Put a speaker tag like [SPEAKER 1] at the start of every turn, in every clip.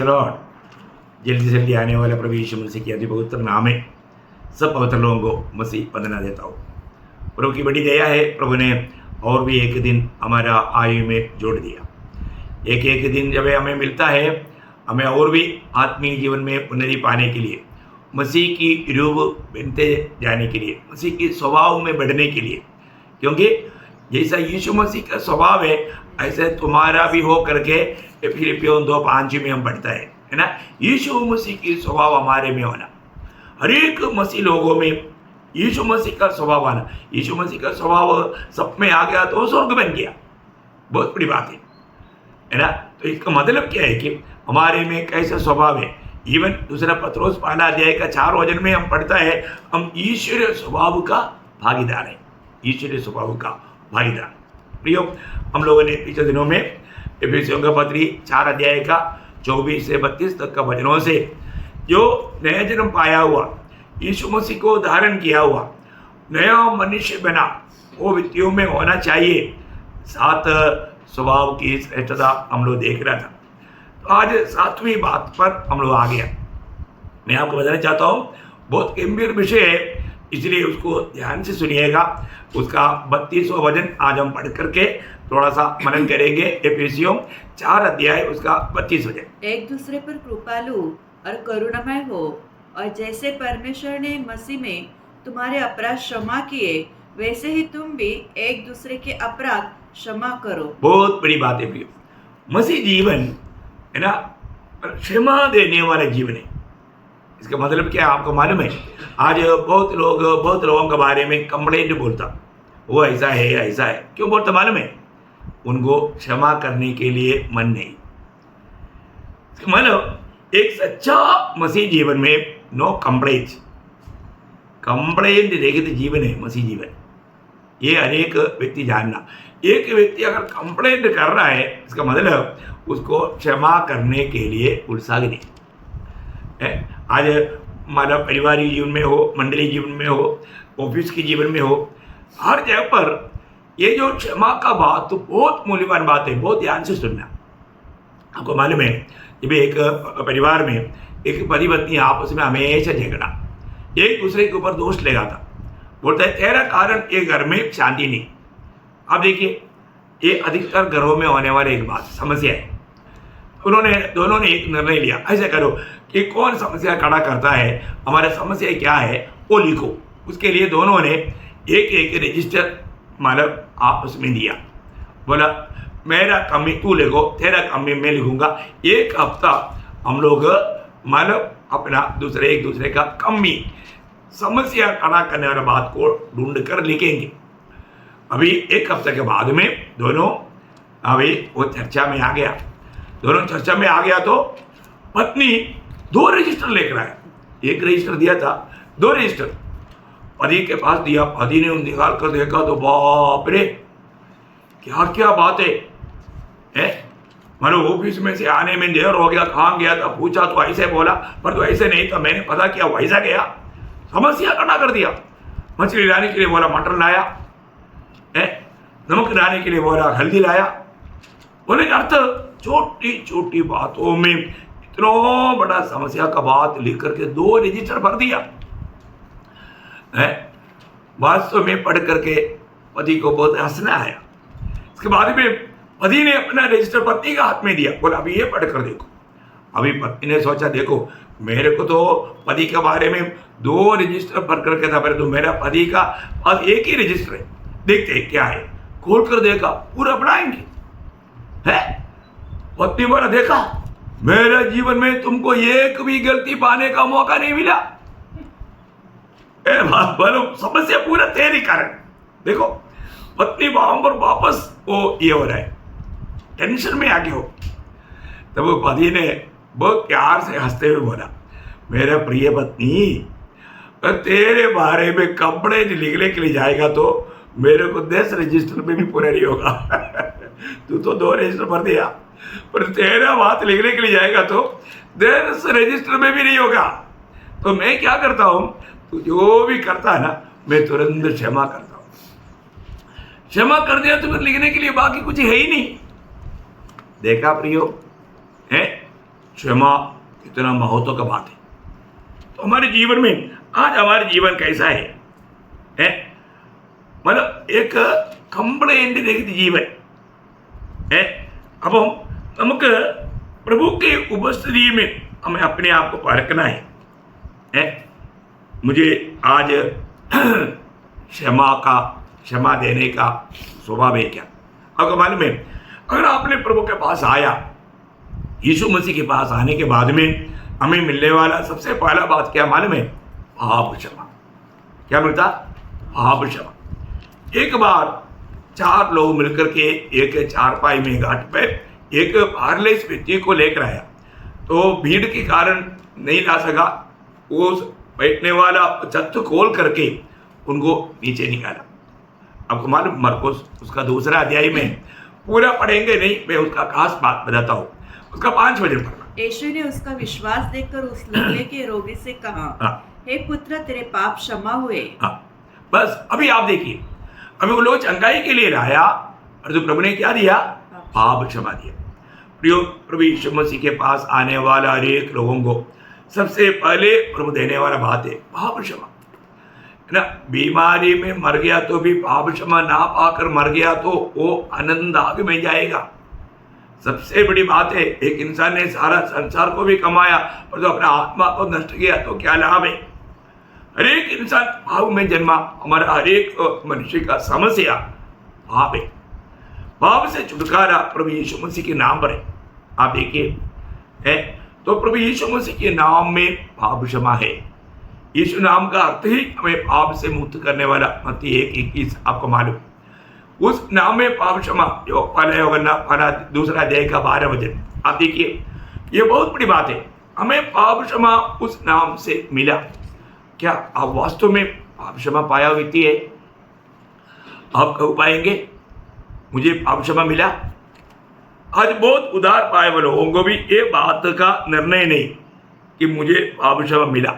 [SPEAKER 1] Praise Lord. जल्दी से जल्दी आने वाला प्रभु यीशु मसीह के अति पवित्र नाम में सब पवित्र लोगों को मसीह वंदना देता हूँ। प्रभु की बड़ी दया है, प्रभु ने और भी एक दिन हमारा आयु में जोड़ दिया। एक एक दिन जब हमें मिलता है, हमें और भी आत्मीय जीवन में उन्नति पाने के लिए, मसीह की रूप बनते जाने के लिए, मसीह के स्वभाव में बढ़ने के लिए, क्योंकि जैसा यीशु मसीह का स्वभाव है ऐसे तुम्हारा भी हो करके फिलिपियों 2:5 में हम पढ़ता है ना। यीशु मसीह की स्वभाव हमारे में होना, हर एक मसीह लोगों में यीशु मसीह का स्वभाव आना। यीशु मसीह का स्वभाव सब में आ गया तो स्वर्ग बन गया, बहुत बड़ी बात है ना। तो इसका मतलब क्या है कि हमारे में कैसा स्वभाव है। इवन दूसरा पत्रोस 5 अध्याय का 4 वचन में हम पढ़ता है, हम ईश्वरीय स्वभाव का भागीदार है, ईश्वरीय स्वभाव का भागीदार। प्रियो, हम लोगों ने पिछले दिनों में एफिसियों का पत्री 4 अध्याय का 24 से 32 तक का वचनों से जो नया जन्म पाया हुआ, यीशु मसीह को धारण किया हुआ नया मनुष्य बना, वो व्यक्तियों में होना चाहिए 7 स्वभाव की श्रेष्ठता हम लोग देख रहा था। तो आज 7वीं बात पर हम लोग आ गया। मैं आपको बताना चाहता हूँ, बहुत गंभीर विषय है, इसलिए उसको ध्यान से सुनिएगा। उसका 32वां वचन आज हम पढ़ करके थोड़ा सा मनन करेंगे। एफिसियों 4 अध्याय उसका 32 वचन।
[SPEAKER 2] एक दूसरे पर कृपालु और करुणामय हो, और जैसे परमेश्वर ने मसीह में तुम्हारे अपराध क्षमा किए, वैसे ही तुम भी एक दूसरे के अपराध क्षमा करो। बहुत
[SPEAKER 1] बड़ी बात है प्रियो, मसीह जीवन है ना, क्षमा देने वाला जीवन है। इसका मतलब क्या है आपको मालूम है? आज बहुत लोगों के बारे में कंप्लेंट बोलता, वो ऐसा है ऐसा है। क्यों बोलता मालूम है? उनको क्षमा करने के लिए मन नहीं। मतलब एक सच्चा मसीह जीवन में नो कंप्लेंट रहित जीवन है मसीह जीवन। ये अनेक व्यक्ति जानना, एक व्यक्ति अगर कंप्लेंट कर रहा है, इसका मतलब उसको क्षमा करने के लिए उत्साह नहीं है। आज हमारा पारिवारिक जीवन में हो, मंडली जीवन में हो, ऑफिस के जीवन में हो, हर जगह पर ये जो क्षमा का बात तो बहुत मूल्यवान बात है। बहुत ध्यान से सुनना। आपको मालूम है, जब एक परिवार में एक पति पत्नी आपस में हमेशा झगड़ा, एक दूसरे के ऊपर दोष लगाता, बोलता है तेरा कारण ये घर में शांति नहीं। अब देखिए, ये अधिकतर घरों में होने वाली एक बात समस्या है। दोनों ने एक निर्णय लिया, ऐसा करो कि कौन समस्या खड़ा करता है, हमारा समस्या क्या है वो लिखो। उसके लिए दोनों ने एक रजिस्टर मतलब आपस में दिया। बोला मेरा कमी तू लिखो, तेरा कमी मैं लिखूंगा। एक हफ्ता हम लोग मतलब अपना एक दूसरे का कमी समस्या खड़ा करने वाला बात को ढूंढ कर लिखेंगे। अभी एक हफ्ते के बाद में दोनों अभी वो चर्चा में आ गया। दोनों चर्चा में आ गया तो पत्नी 2 रजिस्टर लेकर आया। एक रजिस्टर दिया था, 2 रजिस्टर पति के पास दिया। पति ने निकाल कर देखा तो बाप रे, क्या क्या बात है। मतलब ऑफिस में से आने में देर हो गया, कहाँ गया था पूछा तो ऐसे बोला, पर तो ऐसे नहीं था, मैंने पता किया वैसा गया। समस्या खड़ा कर दिया। मछली लाने के लिए बोला मटन लाया, नमक लाने के लिए बोला हल्दी लाया। बोले अर्थ छोटी छोटी बातों में इतना बड़ा समस्या का बात लिख करके 2 रजिस्टर भर दिया है। वास्तव में पढ़ करके पति को बहुत हंसना आया। इसके बाद में पति ने अपना रजिस्टर पत्नी का हाथ में दिया, बोला अभी ये पढ़ कर देखो। अभी पत्नी ने सोचा देखो मेरे को तो पति के बारे में 2 रजिस्टर भर करके था, पर तो मेरा पति का अब एक ही रजिस्टर है, देखते हैं क्या है। खोल कर देखा, पूरा पढ़ाएंगे है। पत्नी बोला देखा मेरे जीवन में तुमको एक भी गलती पाने का मौका नहीं मिला। बोलो समस्या पूरा तेरी कारण। देखो पत्नी पर वापस वो ये हो रहा है, टेंशन में आगे हो। तब वो पति ने बहुत प्यार से हंसते हुए बोला मेरा प्रिय पत्नी, तेरे बारे में कपड़े लिखने के लिए जाएगा तो मेरे को 10 रजिस्टर में भी पूरा नहीं होगा। तू तो 2 रजिस्टर भर दिया, पर तेरा बात लिखने के लिए जाएगा तो 10 रजिस्टर में भी नहीं होगा। तो मैं क्या करता हूं, तू जो भी करता है ना, मैं तुरंत क्षमा करता हूं। क्षमा कर दिया तो फिर लिखने के लिए बाकी कुछ है ही नहीं। देखा प्रियो है, क्षमा कितना महत्व का बात है। तो हमारे जीवन में आज हमारे जीवन कैसा है? मतलब एक कंप्लेंट रहित जीवन है। अब നമുക്ക് प्रभु के उपस्थिति में हमें अपने आप को परखना है। मुझे आज क्षमा देने का स्वभाव है क्या? आपको मालूम है, अगर आपने प्रभु के पास आया, यीशु मसीह के पास आने के बाद में हमें मिलने वाला सबसे पहला बात क्या मालूम है? पाप क्षमा। क्या मिलता? पाप क्षमा। एक बार 4 लोग मिलकर के एक चारपाई में घाट पे एक पारलेस व्यक्ति को लेकर आया, तो भीड़ के कारण नहीं ला सका। वो बैठने वाला छत खोल करके उनको नीचे निकाला। आपको मालूम, मरकुस उसका 2 अध्याय में पूरा पढ़ेंगे नहीं, मैं उसका खास बात बताता हूँ। उसका 5 वचन पढ़ना।
[SPEAKER 2] यीशु ने उसका विश्वास देखकर उस लंगड़े के रोगी से कहा, हे पुत्र, तेरे पाप क्षमा हुए।
[SPEAKER 1] बस अभी आप देखिए, अभी वो लोग चंगाई के लिए लाया और तो प्रभु ने क्या दिया? पाप क्षमा दिया। प्रियो, प्रभु यीशु मसीह के पास आने वाला हर एक लोगों को सबसे पहले प्रभु देने वाला बात है पाप क्षमा, है ना। बीमारी में मर गया तो भी पाप क्षमा ना पाकर मर गया तो वो आनंद आग में जाएगा। सबसे बड़ी बात है, एक इंसान ने सारा संसार को भी कमाया और तो अपना आत्मा को नष्ट किया तो क्या लाभ है? हर एक इंसान पाप में जन्मा। हमारा हर एक मनुष्य का समस्या पाप है। पाप से छुटकारा प्रभु यीशु मसीह के नाम पर है। आप देखिए, है तो प्रभु यीशु मसीह के नाम में पाप क्षमा है। यीशु नाम का अर्थ ही हमें पाप से मुक्त करने वाला। मत्ती 1:21 आपको मालूम, उस नाम में पाप क्षमा, जो पहला यूहन्ना 2 अध्याय का 12 वचन। आप देखिए, ये बहुत बड़ी बात है। हमें पाप क्षमा उस नाम से मिला। क्या आप वास्तव में पाप क्षमा पाया व्यक्ति है? आप कब पाएंगे मुझे पाप क्षमा मिला? आज बहुत उदार पाए वाले लोगों को भी ये बात का निर्णय नहीं कि मुझे पाप क्षमा मिला।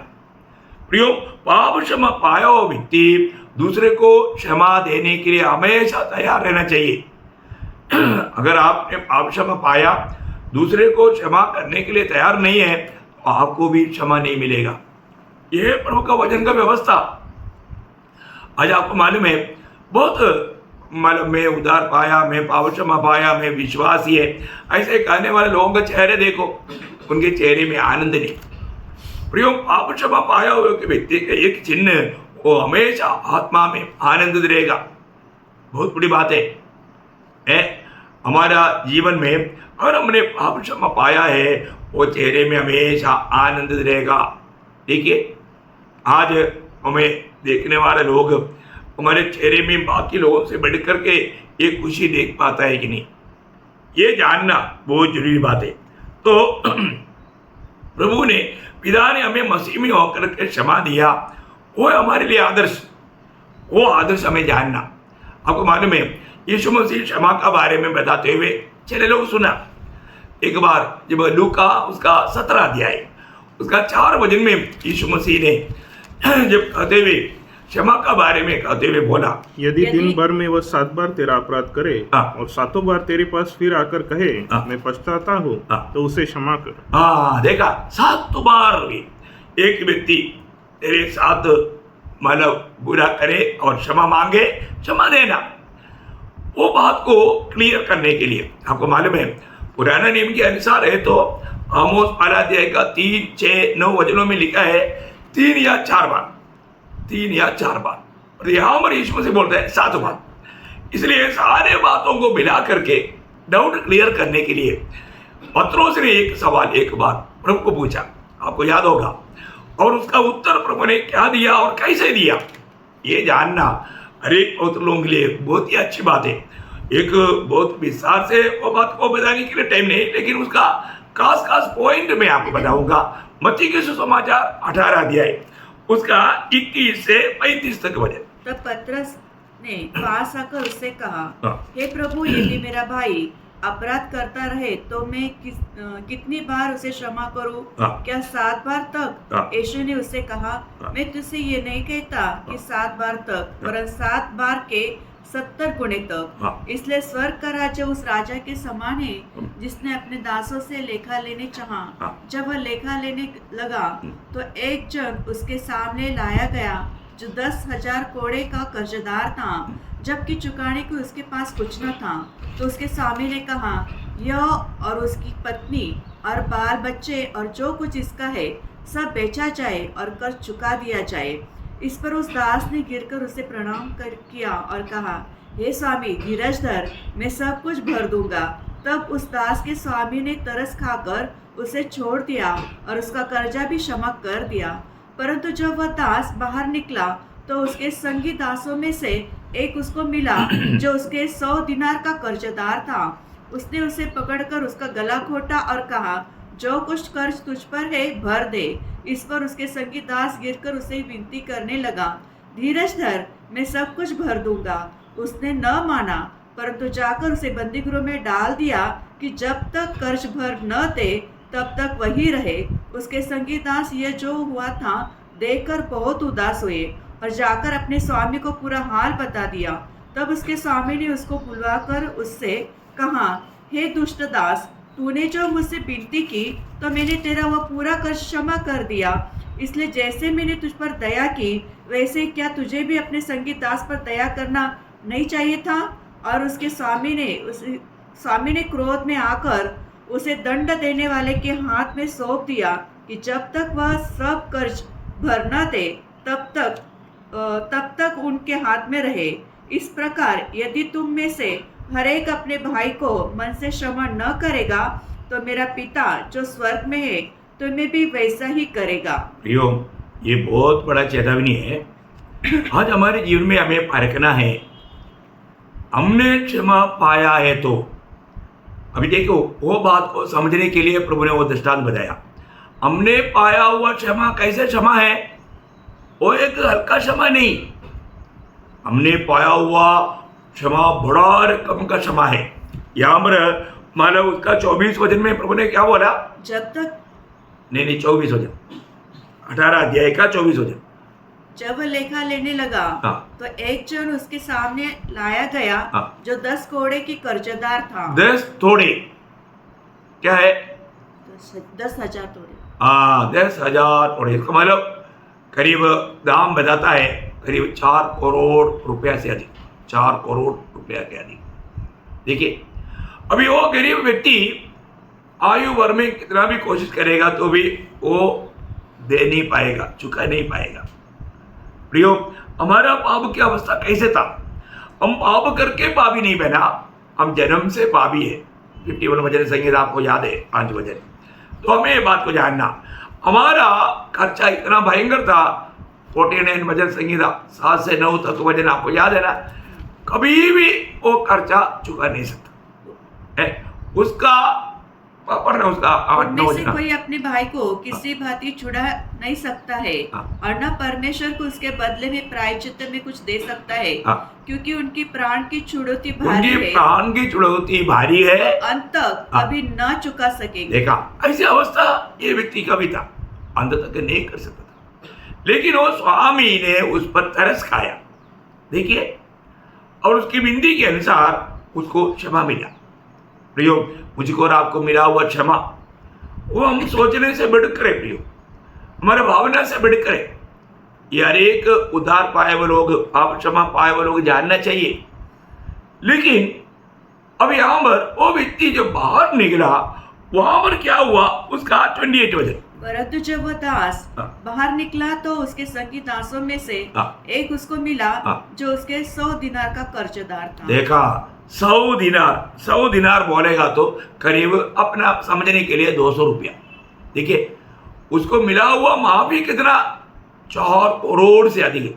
[SPEAKER 1] प्रियो, पाप क्षमा पाया हुआ व्यक्ति दूसरे को क्षमा देने के लिए हमेशा तैयार रहना चाहिए। अगर आपने पाप क्षमा पाया, दूसरे को क्षमा करने के लिए तैयार नहीं है, तो आपको भी क्षमा नहीं मिलेगा। यह प्रभु का वचन का व्यवस्था। आज आपको मालूम है, बहुत मालूम, मैं उदार पाया, मैं पाप क्षमा पाया, मैं विश्वासी है, ऐसे कहने वाले लोगों के चेहरे देखो, उनके चेहरे में आनंद नहीं। प्रियो, पाप क्षमा पाया हुए व्यक्ति का एक चिन्ह, वो हमेशा आत्मा में आनंद रहेगा। बहुत बड़ी बात है। हमारा जीवन में अगर हमने पाप क्षमा पाया है, वो चेहरे में हमेशा आनंद रहेगा। देखिए, आज हमें देखने वाले लोग हमारे चेहरे में बाकी लोगों से बढ़ करके ये खुशी देख पाता है कि नहीं, ये जानना बहुत जरूरी बात है। तो प्रभु ने, पिता ने हमें मसीह में होकर के क्षमा दिया, वो हमारे लिए आदर्श। वो आदर्श हमें जानना। आपको मालूम है, यीशु मसीह क्षमा का बारे में बताते हुए चले लोग सुना। एक बार जब लूका उसका 17 अध्याय उसका 4 वचन में यीशु मसीह ने जब कहते हुए क्षमा का बारे में कहते हुए बोला,
[SPEAKER 3] यदि दिन भर में वह 7 बार तेरा अपराध करे और 7 बार तेरे पास फिर आकर कहे मैं पछताता हूँ, तो उसे क्षमा कर।
[SPEAKER 1] देखा, 7 बार भी एक व्यक्ति तेरे साथ मतलब बुरा करे और क्षमा मांगे, क्षमा देना। वो बात को क्लियर करने के लिए आपको मालूम है, पुराने नियम के अनुसार है तो आमोस 1 अध्याय का 3, 6, 9 वचनों में लिखा है 3 या 4 बार, 3 या 4 बार। और यहाँ पर यीशु मसीह बोलते हैं 7 बार। इसलिए सारे बातों को मिला करके डाउट क्लियर करने के लिए पत्रोस ने एक सवाल एक बार प्रभु को पूछा, आपको याद होगा, और उसका उत्तर प्रभु ने क्या दिया और कैसे दिया, ये जानना हर एक पवित्र लोगों के लिए बहुत ही अच्छी बात है। एक बहुत विस्तार से वो बात को बताने के लिए टाइम नहीं, लेकिन उसका खास पॉइंट मैं आपको बताऊंगा। मत्ती के सुसमाचार 18 अध्याय उसका 21 से 35 तक वचन।
[SPEAKER 2] तब पतरस ने पास आकर उससे कहा, हे प्रभु, यदि मेरा भाई अपराध करता रहे तो मैं कितनी बार उसे क्षमा करूं? क्या 7 बार तक? यीशु ने उससे कहा, मैं तुझसे ये नहीं कहता कि 7 बार तक, वरन 7 बार के 70 गुणे तक।
[SPEAKER 1] हाँ।
[SPEAKER 2] इसलिए स्वर्ग का राज्य उस राजा के समान है जिसने अपने दासों से लेखा लेने चाहा।
[SPEAKER 1] हाँ।
[SPEAKER 2] जब वह लेखा लेने लगा तो एक जन उसके सामने लाया गया जो 10,000 कोड़े का कर्जदार था। जबकि चुकाने को उसके पास कुछ न था, तो उसके स्वामी ने कहा, यह और उसकी पत्नी और बाल बच्चे और जो कुछ इसका है सब बेचा जाए और कर्ज चुका दिया जाए। इस पर उस दास ने गिरकर उसे प्रणाम किया और कहा, हे स्वामी, धीरज धर, मैं सब कुछ भर दूंगा। तब उस दास के स्वामी ने तरस खाकर उसे छोड़ दिया और उसका कर्जा भी क्षमा कर दिया। परंतु जब वह दास बाहर निकला तो उसके संगी दासों में से एक उसको मिला जो उसके 100 दिनार का कर्जदार था। उसने उसे पकड़कर उसका गला घोटा और कहा, जो कुछ कर्ज तुझ पर है भर दे। इस पर उसके संगी दास गिरकर उसे विनती करने लगा, धीरज धर, मैं सब कुछ भर दूंगा। उसने न माना, परंतु जाकर उसे बंदीगृह में डाल दिया कि जब तक कर्ज भर न दे तब तक वही रहे। उसके संगी दास यह जो हुआ था देखकर बहुत उदास हुए और जाकर अपने स्वामी को पूरा हाल बता दिया। तब उसके स्वामी ने उसको बुलवाकर उससे कहा, हे दुष्ट दास, तूने जो मुझसे विनती की तो मैंने तेरा वह पूरा कर्ज क्षमा कर दिया। इसलिए जैसे मैंने तुझ पर दया की वैसे क्या तुझे भी अपने संगी दास पर दया करना नहीं चाहिए था? और उसके स्वामी ने क्रोध में आकर उसे दंड देने वाले के हाथ में सौंप दिया कि जब तक वह सब कर्ज भर न दे तब तक उनके हाथ में रहे। इस प्रकार यदि तुम में से हर एक अपने भाई को मन से क्षमा न करेगा तो मेरा पिता जो स्वर्ग में है तुम्हें भी वैसा ही करेगा।
[SPEAKER 1] प्रियो, ये बहुत बड़ा चेतावनी है। आज हमारे जीवन में हमें परखना है, हमने क्षमा पाया है तो। अभी देखो, वो बात को समझने के लिए प्रभु ने वो दृष्टांत बताया। हमने पाया हुआ क्षमा कैसे क्षमा है? वो एक हल्का क्षमा नहीं, हमने पाया हुआ क्षमा बड़ा रकम का क्षमा है। यहाँ पर मानो उसका 24 वचन में प्रभु ने क्या बोला?
[SPEAKER 2] जब तक
[SPEAKER 1] नहीं 24 वचन, 18 अध्याय का 24 वचन।
[SPEAKER 2] जब वह लेखा लेने लगा तो एक जन उसके सामने लाया गया जो 10 कोड़े की कर्जदार था।
[SPEAKER 1] 10 तोड़े क्या है?
[SPEAKER 2] 10,000 तोड़े।
[SPEAKER 1] 10,000 तोड़े, इसका मतलब करीब दाम बताता है करीब 4 करोड़ रुपया से अधिक, 4 करोड़ रुपया के अधिक। देखिए, अभी वो गरीब व्यक्ति आयु भर में कितना भी कोशिश करेगा तो भी वो दे नहीं पाएगा, चुका नहीं पाएगा। प्रियो, हमारा पाप की अवस्था कैसे था? हम पाप करके पापी नहीं बना, हम जन्म से पापी है। 51 वचन संगीत आपको याद है, 5 वचन। तो हमें ये बात को जानना, हमारा खर्चा इतना भयंकर था। 49 वचन संगीता 7 से 9 तक वचन आपको याद है ना? कभी भी वो खर्चा चुका नहीं सकता है उसका।
[SPEAKER 2] उनमें से कोई अपने भाई को किसी भांति छुड़ा नहीं सकता है और न परमेश्वर को उसके बदले में प्रायश्चित में कुछ दे सकता है, क्योंकि उनकी प्राण की छुड़ौती भारी है।
[SPEAKER 1] प्राण की छुड़ौती भारी है,
[SPEAKER 2] अंत तक कभी न चुका सकेंगे।
[SPEAKER 1] देखा, ऐसी अवस्था ये व्यक्ति का भी था, अंत तक नहीं कर सकता था। लेकिन वो स्वामी ने उस पर तरस खाया, देखिए, और उसकी विनती के अनुसार उसको क्षमा मिला। प्रियो, मुझको और आपको मिला हुआ क्षमा वो हम सोचने से बढ़कर है प्रियो, हमारे भावना से बढ़कर है। ये हर एक उद्धार पाए हुए लोग, पाप क्षमा पाए हुए लोग जानना चाहिए। लेकिन अब यहाँ पर वो व्यक्ति जो बाहर निकला, वहां पर क्या हुआ? उसका 28 वचन।
[SPEAKER 2] परंतु जब वह दास बाहर निकला तो उसके संगी दासों में से एक उसको मिला जो उसके 100 दिनार का कर्जदार था।
[SPEAKER 1] देखा, 100 दिनार बोलेगा तो करीब अपना समझने के लिए 200 रुपया। देखिए, उसको मिला हुआ माफी कितना? 4 करोड़ से अधिक है,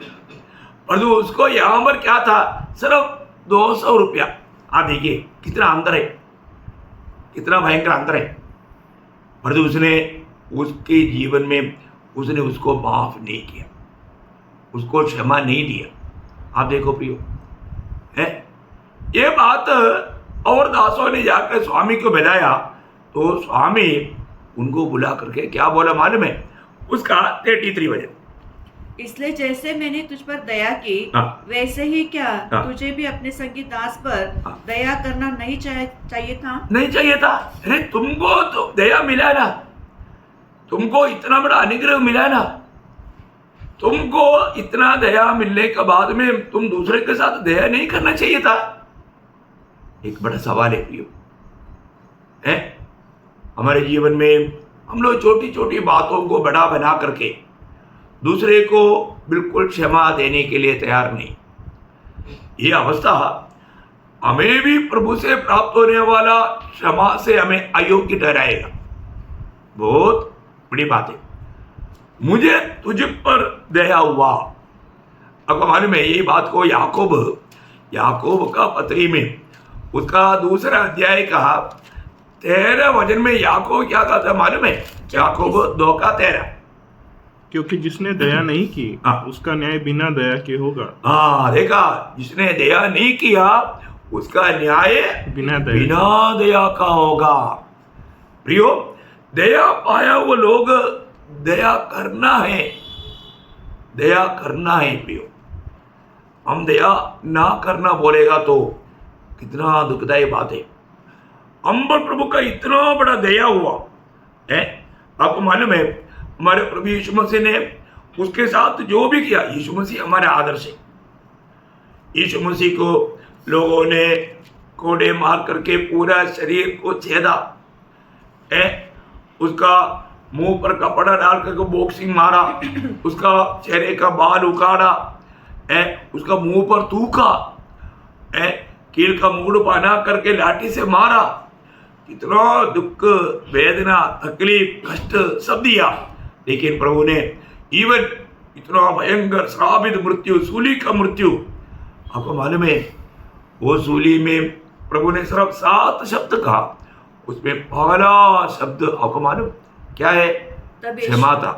[SPEAKER 1] परंतु उसको यहाँ पर क्या था? सिर्फ 200 रुपया। आप देखिए कितना अंतर है, कितना भयंकर अंतर है। परंतु उसने उसके जीवन में उसने उसको माफ नहीं किया, उसको क्षमा नहीं दिया। आप देखो प्रियो, है ये बात। और दासों ने जाकर स्वामी को बताया तो स्वामी उनको बुला करके क्या बोला मालूम है? उसका 33 वचन।
[SPEAKER 2] इसलिए जैसे मैंने तुझ पर दया की वैसे ही क्या तुझे भी अपने संगी दास पर दया करना नहीं चाहिए था?
[SPEAKER 1] नहीं चाहिए था? अरे तुमको तो दया मिला ना, तुमको इतना बड़ा अनुग्रह मिला ना, तुमको इतना दया मिलने के बाद में तुम दूसरे के साथ दया नहीं करना चाहिए था? एक बड़ा सवाल है प्रियो, है हमारे जीवन में हम लोग छोटी छोटी बातों को बड़ा बना करके दूसरे को बिल्कुल क्षमा देने के लिए तैयार नहीं। ये अवस्था हमें भी प्रभु से प्राप्त होने वाला क्षमा से हमें अयोग्य ठहराएगा। बहुत बड़ी बात है। मुझे तुझ पर दया हुआ। अब मालूम है यही बात को याकूब का पत्री में उसका दूसरा अध्याय का 13 वचन में याकूब क्या कहता है मालूम है? याकूब 2:13,
[SPEAKER 3] क्योंकि जिसने दया नहीं की उसका न्याय बिना दया के होगा।
[SPEAKER 1] हाँ देखा, जिसने दया नहीं किया उसका न्याय बिना दया का होगा। प्रियो, दया पाया वो लोग दया करना है प्रियो। हम दया ना करना बोलेगा तो कितना दुखदायी बात है। हम पर प्रभु का इतना बड़ा दया हुआ है। आपको मालूम है हमारे प्रभु यीशु मसीह ने उसके साथ जो भी किया, यीशु मसीह हमारे आदर्श है। यीशु मसीह को लोगों ने कोड़े मार करके पूरा शरीर को छेदा है, उसका मुंह पर कपड़ा डाल करके बॉक्सिंग मारा, उसका चेहरे का बाल उखाड़ा है, उसका मुंह पर थूका है, कील का मुकुट पहना करके लाठी से मारा। कितना दुख, वेदना, तकलीफ, कष्ट सब दिया, लेकिन प्रभु ने इवन इतना भयंकर श्रापित मृत्यु, सूली का मृत्यु, आपको मालूम है वो सूली में प्रभु ने सिर्फ 7 शब्द कहा, उसमें पहला शब्द आपको मालूम क्या है? क्षमा था,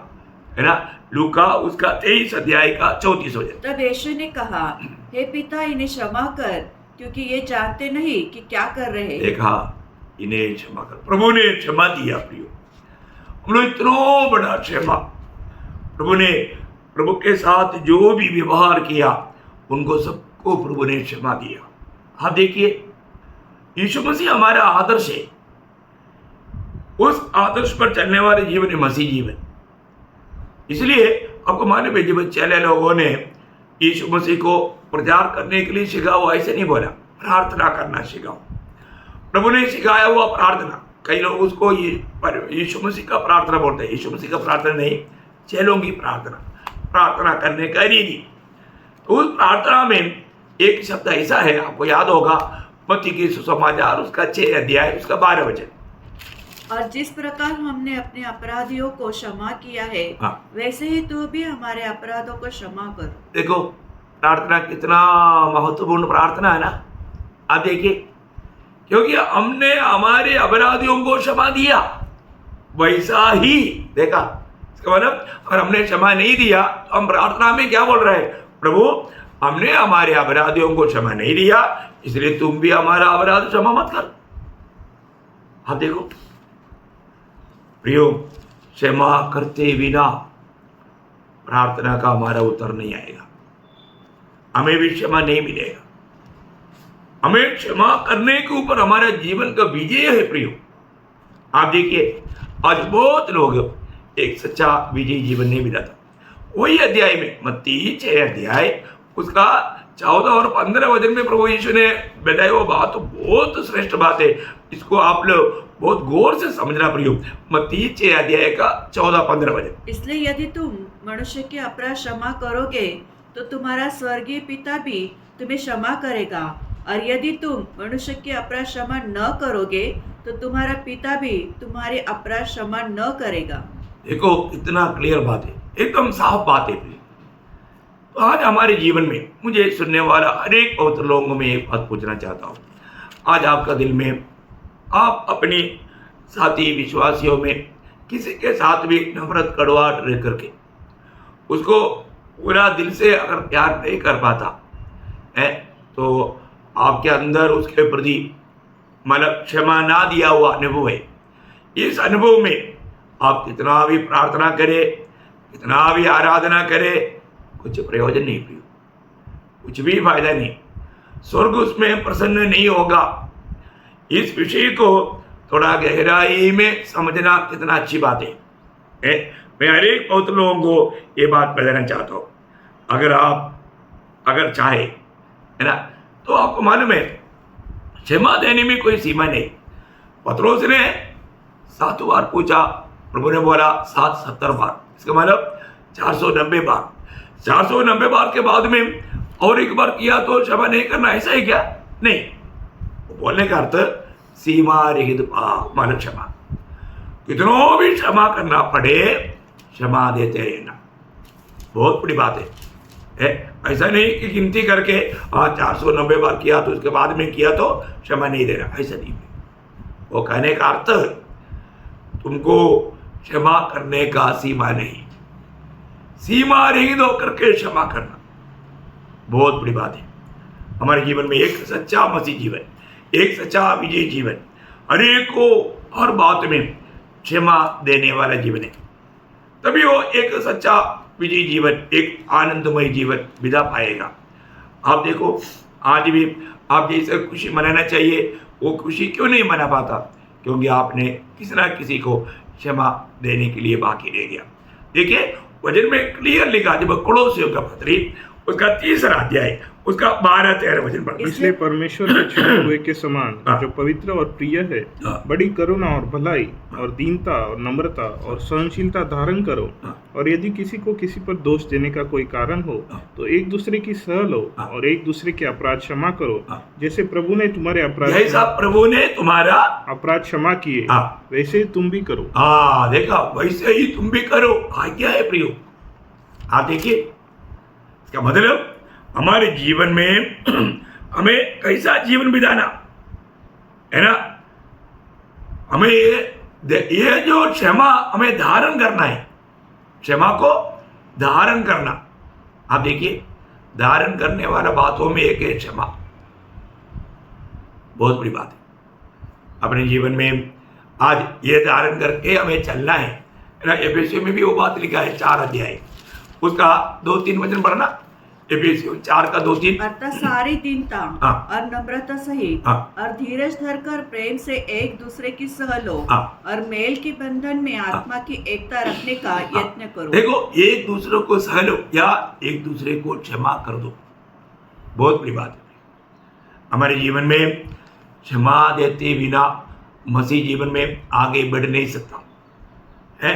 [SPEAKER 1] है ना? लूका उसका 23 अध्याय का 34 वचन।
[SPEAKER 2] तब यीशु ने कहा, हे पिता इन्हें क्षमा कर, क्योंकि ये जानते नहीं कि क्या कर रहे हैं।
[SPEAKER 1] देखा, इन्हें क्षमा कर, प्रभु ने क्षमा दिया। प्रियो, हम लोग इतना बड़ा क्षमा, प्रभु ने प्रभु के साथ जो भी व्यवहार किया उनको सबको प्रभु ने क्षमा दिया। हाँ देखिए, यीशु मसीह हमारा आदर्श है। उस आदर्श पर चलने वाले जीवन मसीह जीवन। इसलिए आपको मालूम है जब चले लोगों ने यीशु मसीह को प्रचार करने के लिए सिखाओ, ऐसे नहीं बोला, प्रार्थना करना सिखाओ। प्रभु ने सिखाया हुआ प्रार्थना। कई लोग उसको यीशु मसीह का प्रार्थना बोलते हैं। यीशु मसीह का प्रार्थना नहीं, चेलों की प्रार्थना करने का रीति। तो उस प्रार्थना में एक शब्द ऐसा है, आपको याद होगा, मत्ती की सुसमाचार उसका 6 अध्याय उसका 12 वचन।
[SPEAKER 2] और जिस प्रकार हमने अपने अपराधियों को क्षमा किया है, वैसे ही तू भी हमारे अपराधों को क्षमा कर। देखो
[SPEAKER 1] प्रार्थना कितना महत्वपूर्ण प्रार्थना है ना। आप देखिए, क्योंकि हमने हमारे अपराधियों को क्षमा दिया, वैसा ही देखा, इसका मतलब अगर हमने क्षमा नहीं दिया तो हम प्रार्थना में क्या बोल रहे हैं? प्रभु हमने हमारे अपराधियों को क्षमा नहीं दिया, इसलिए तुम भी हमारा अपराध क्षमा मत कर। आप देखो प्रियो, क्षमा करते बिना प्रार्थना का हमारा उत्तर नहीं आएगा, हमें भी क्षमा नहीं मिलेगा। हमें क्षमा करने के ऊपर हमारा जीवन का विजय है। प्रियो, आप देखिए आज बहुत लोग एक सच्चा विजयी जीवन नहीं मिला था। वही अध्याय में मत्ती 6 अध्याय उसका 14 और 15 वचन में प्रभु यीशु ने बताया वो बात तो बहुत श्रेष्ठ बात है। इसको आप लोग बहुत गौर से समझना प्रियो। मत्ती 6 अध्याय का 14-15 वचन।
[SPEAKER 2] इसलिए यदि तुम मनुष्य के अपराध क्षमा करोगे तो तुम्हारा स्वर्गीय पिता भी तुम्हें क्षमा करेगा, और यदि तुम मनुष्य के अपराध क्षमा न करोगे तो तुम्हारा पिता भी तुम्हारे अपराध क्षमा न करेगा।
[SPEAKER 1] देखो कितना क्लियर बात है, एकदम साफ बात है। तो आज हमारे जीवन में मुझे सुनने वाला अनेक पवित्र लोगों में एक बात पूछना चाहता हूँ। आज आपका दिल में आप अपनी साथी विश्वासियों में किसी के साथ भी नफरत कड़वाहट रह करके उसको पूरा दिल से अगर प्यार नहीं कर पाता है तो आपके अंदर उसके प्रति मतलब क्षमा ना दिया हुआ अनुभव है। इस अनुभव में आप कितना भी प्रार्थना करें, कितना भी आराधना करें, कुछ प्रयोजन नहीं प्रियो, कुछ भी फायदा नहीं। स्वर्ग उसमें प्रसन्न नहीं होगा। इस विषय को थोड़ा गहराई में समझना कितना अच्छी बात है। मैं हर एक पवित्र लोगों को ये बात बताना चाहता हूँ। अगर चाहे, है ना, तो आपको मालूम है क्षमा देने में कोई सीमा नहीं। पत्रोस ने 7 बार पूछा, प्रभु ने बोला 770 बार, इसका मतलब 490 बार। 490 बार के बाद में और एक बार किया तो क्षमा नहीं करना, ऐसा है क्या? नहीं, बोलने का अर्थ सीमा रहित पाप मानव क्षमा। कितनों भी क्षमा करना पड़े, क्षमा देते रहना, बहुत बड़ी बात है। ऐसा नहीं कि गिनती करके 490 बार किया तो उसके बाद में किया तो क्षमा नहीं देना, ऐसा नहीं। वो कहने का अर्थ तुमको क्षमा करने का सीमा नहीं, सीमा रहित होकर के क्षमा करना बहुत बड़ी बात है। हमारे जीवन में एक सच्चा मसीह जीवन, एक सच्चा विजय जीवन, हरेक को हर बात में क्षमा देने वाला जीवन है, तभी वो एक सच्चा विजय जीवन, एक आनंदमय जीवन बिता पाएगा। आप देखो, आज भी आप जैसे खुशी मनाना चाहिए वो खुशी क्यों नहीं मना पाता? क्योंकि आपने किसी ना किसी को क्षमा देने के लिए बाकी रह गया। देखिए वचन में क्लियर लिखा, जब कोलोसियों का पत्री उसका 3 अध्याय उसका 12-13 वचन पढ़।
[SPEAKER 3] इसलिए परमेश्वर के चुने हुए के समान जो पवित्र और प्रिय है, बड़ी करुणा और भलाई और दीनता और नम्रता और सहनशीलता धारण करो। और यदि किसी को किसी पर दोष देने का कोई कारण हो तो एक दूसरे की सह लो और एक दूसरे के अपराध क्षमा करो, जैसे प्रभु ने तुम्हारे अपराध क्षमा किए वैसे तुम भी करो।
[SPEAKER 1] देखा, वैसे ही तुम भी करो, आज्ञा है प्रियो। आप देखिए इसका मतलब हमारे जीवन में हमें कैसा जीवन बिताना है ना, हमें ये जो क्षमा हमें धारण करना है, क्षमा को धारण करना। आप देखिए धारण करने वाला बातों में एक है क्षमा, बहुत बड़ी बात है अपने जीवन में। आज ये धारण करके हमें चलना है ना। एफएससी में भी वो बात लिखा है 4 अध्याय उसका 2-3 वचन पढ़ना। एफएससी 4 का 2-3,
[SPEAKER 2] अतः सारी दीनता और नम्रता सहित और धीरज धरकर प्रेम से एक दूसरे की सह लो और मेल के बंधन में आत्मा की एकता रखने का यत्न करो।
[SPEAKER 1] देखो, एक दूसरे को सह लो या एक दूसरे को क्षमा कर दो, बहुत बड़ी बात है। हमारे जीवन में क्षमा देते बिना मसीह जीवन में आगे बढ़ नहीं सकता है।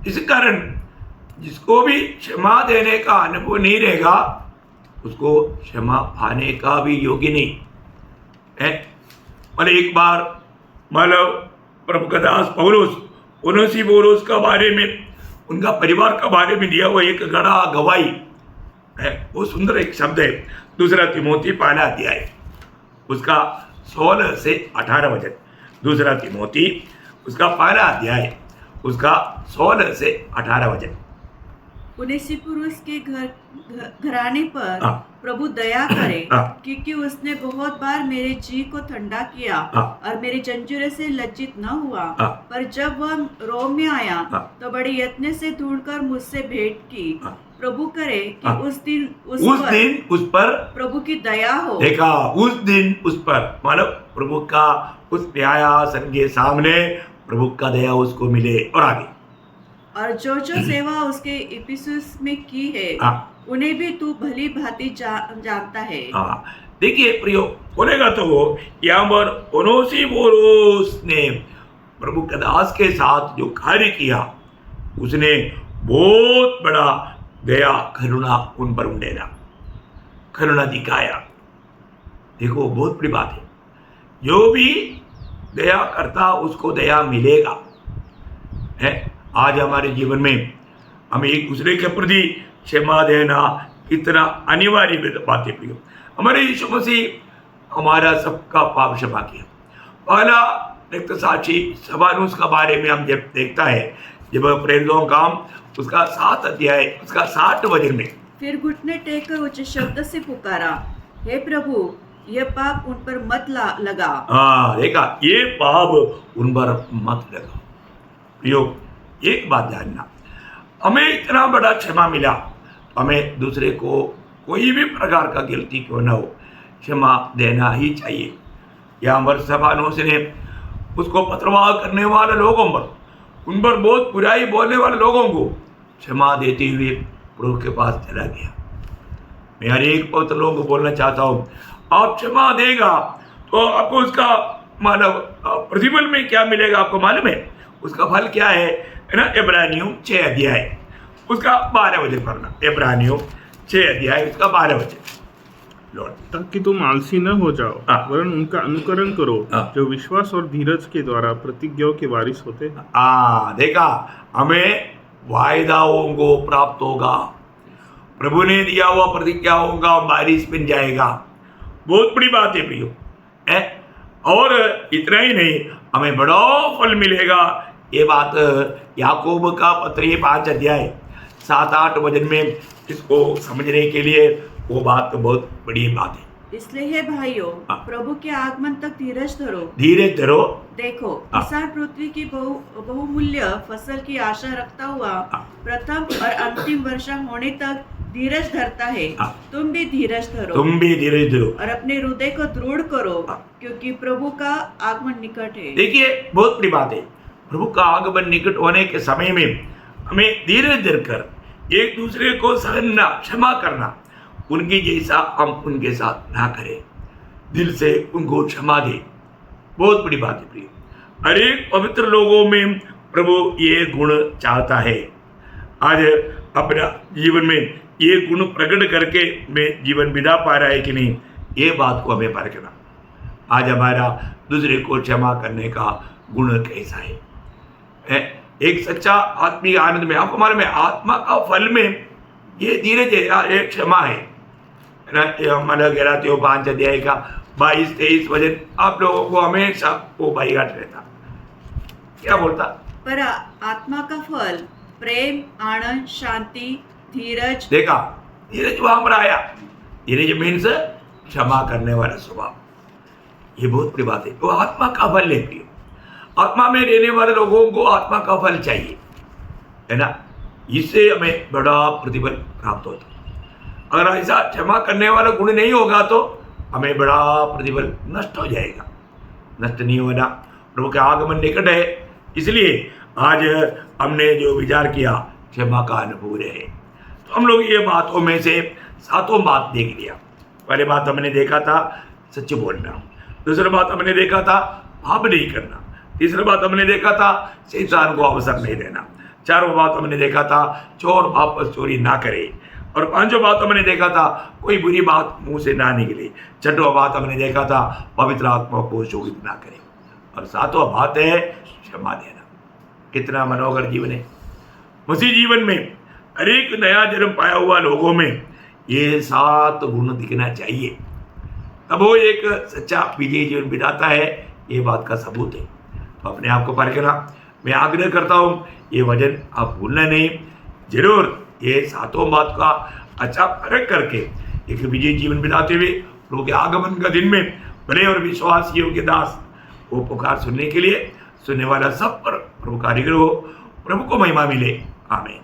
[SPEAKER 1] इस कारण जिसको भी क्षमा देने का अनुभव नहीं रहेगा उसको क्षमा पाने का भी योग्य नहीं है। मतलब एक बार मतलब प्रभु का दास पौलुस ओनेसिफोरुस का बारे में, उनका परिवार का बारे में दिया हुआ एक गड़ा गवाही है, वो सुंदर एक शब्द है। 2 तिमोथी 1 अध्याय उसका 16 से 18 वचन। 2 तिमोथी उसका 1 अध्याय उसका 16 से 18 वचन।
[SPEAKER 2] ओनेसिफोरुस के घराने पर प्रभु दया करे, क्योंकि उसने बहुत बार मेरे जी को ठंडा किया और मेरे जंजीरों से लज्जित न हुआ। पर जब वह रोम में आया तो बड़े यत्न से ढूंढकर मुझसे भेंट की। प्रभु करे कि उस दिन उस पर प्रभु की दया हो।
[SPEAKER 1] देखा, उस दिन उस पर मतलब प्रभु का उस न्यायासन के सामने प्रभु का दया उसको मिले। और आगे,
[SPEAKER 2] और जो सेवा उसके इफिसुस में की है उन्हें भी तू भली भांति जानता है।
[SPEAKER 1] देखिए प्रियो, बोलेगा तो यहाँ पर ओनेसिफोरुस ने प्रभु के दास के साथ जो कार्य किया उसने बहुत बड़ा दया करुणा उन पर उंडेला, करुणा दिखाया। देखो बहुत बड़ी बात है, जो भी दया करता उसको दया मिलेगा है। आज हमारे जीवन में हमें एक दूसरे के प्रति क्षमा देना कितना अनिवार्य बात है प्रियो। हमारे यीशु मसीह हमारा सबका पाप क्षमा किया। पहला रक्त साक्षी स्तेफानोस का बारे में हम जब देखता है, जब प्रेरितों का काम उसका 7 अध्याय उसका 60 वचन में,
[SPEAKER 2] फिर घुटने टेक कर ऊंचे शब्द से पुकारा, हे प्रभु यह पाप उन पर मत लगा।
[SPEAKER 1] देखा, ये पाप उन पर मत लगा। प्रियो एक बात जानना, हमें इतना बड़ा क्षमा मिला, हमें दूसरे को कोई भी प्रकार का गलती क्यों न हो क्षमा देना ही चाहिए। यहाँ पर स्तेफानोस ने उसको पत्रवाह करने वाले लोगों पर, उन पर बहुत बुराई बोलने वाले लोगों को क्षमा देते हुए प्रभु के पास चला गया। मैं हर एक पवित्र लोगों को बोलना चाहता हूँ, आप क्षमा देगा तो आपको उसका मानव प्रतिफल में क्या मिलेगा आपको मालूम है? उसका फल क्या है ना? इब्रानियों 6 अध्याय उसका 12 वचन पढ़ना। इब्रानियों 6 अध्याय उसका 12 वचन। लॉर्ड,
[SPEAKER 3] ताकि तुम आलसी न हो जाओ,
[SPEAKER 1] हाँ।
[SPEAKER 3] वरन उनका अनुकरण करो
[SPEAKER 1] हाँ।
[SPEAKER 3] जो विश्वास और धीरज के द्वारा प्रतिज्ञाओं के वारिस होते हैं।
[SPEAKER 1] देखा, हमें वायदाओं को प्राप्त होगा, प्रभु ने दिया हुआ प्रतिज्ञाओं का वारिस बन जाएगा। बहुत बड़ी बात है प्रियो है। और इतना ही नहीं, हमें बड़ा फल मिलेगा। ये बात याकूब का पत्र 5 अध्याय 7-8 वचन में इसको समझने के लिए वो बात तो बहुत बड़ी बात है।
[SPEAKER 2] इसलिए हे भाइयों,
[SPEAKER 1] हाँ।
[SPEAKER 2] प्रभु के आगमन तक धीरज धरो।
[SPEAKER 1] धीरज धरो।
[SPEAKER 2] देखो,
[SPEAKER 1] हाँ।
[SPEAKER 2] किसान पृथ्वी की बहुमूल्य फसल की आशा रखता हुआ
[SPEAKER 1] हाँ।
[SPEAKER 2] प्रथम और अंतिम वर्षा होने तक धीरज धरता है।
[SPEAKER 1] हाँ।
[SPEAKER 2] तुम भी धीरज धरो
[SPEAKER 1] तुम भी धीरज धरो
[SPEAKER 2] और अपने हृदय को दृढ़ करो,
[SPEAKER 1] हाँ।
[SPEAKER 2] क्योंकि प्रभु का आगमन निकट है।
[SPEAKER 1] देखिए, बहुत बड़ी बात है। प्रभु का आगमन निकट होने के समय में हमें धीरज धरकर एक दूसरे को सहना, क्षमा करना, उनकी जैसा हम उनके साथ ना करें, दिल से उनको क्षमा दे। बहुत बड़ी बात है प्रिय। हर एक पवित्र लोगों में प्रभु ये गुण चाहता है। आज अपना जीवन में ये गुण प्रकट करके मैं जीवन बिता पा रहा है कि नहीं, ये बात को हमें परखना। आज हमारा दूसरे को क्षमा करने का गुण कैसा है? एक सच्चा आत्मिक आनंद में आपको मालूम है, आत्मा का फल में ये धीरज है, ये क्षमा है ना। मन गलातियों 5 अध्याय का 22-23 वचन आप लोगों को हमेशा वो बाईघाट रहता। क्या बोलता?
[SPEAKER 2] पर आत्मा का फल प्रेम, आनंद, शांति, धीरज।
[SPEAKER 1] देखा, धीरज वहां पर आया। धीरज मीन्स क्षमा करने वाला स्वभाव। ये बहुत बड़ी बात है। वो आत्मा का फल है प्रिय। आत्मा में रहने वाले लोगों को आत्मा का फल चाहिए, है ना। इससे हमें बड़ा प्रतिफल प्राप्त होता है। अगर ऐसा क्षमा करने वाला गुण नहीं होगा तो हमें बड़ा प्रतिफल नष्ट हो जाएगा। नष्ट नहीं होना। प्रभु का आगमन निकट है, इसलिए आज हमने जो विचार किया क्षमा का अनुभव है। तो हम लोग ये बातों में से 7 बात देख लिया। पहले बात हमने देखा था सच बोलना, दूसरी बात हमने देखा था पाप नहीं करना, तीसरी बात हमने देखा था शैतान को अवसर नहीं देना, 4वां बात हमने देखा था चोर वापस चोरी ना करे, और 5वां बात हमने देखा था कोई बुरी बात मुंह से ना निकले, 6वां बात हमने देखा था पवित्र आत्मा को शोभित ना करे, और 7वां बात है क्षमा देना। कितना मनोहर जीवन है। उसी जीवन में हर एक नया जन्म पाया हुआ लोगों में ये 7 गुण दिखना चाहिए, तब वो एक सच्चा विजयी जीवन बिताता है। ये बात का सबूत है। तो अपने आप को परखना मैं आग्रह करता हूँ। ये वचन आप भूलना नहीं, जरूर ये 7 बात का अच्छा परख करके एक विजयी जीवन बिताते हुए प्रभु के आगमन का दिन में बड़े और विश्वासियों के दास वो पुकार सुनने के लिए, सुनने वाला सब पर प्रभु का अनुग्रह हो, प्रभु को महिमा मिले। आमीन।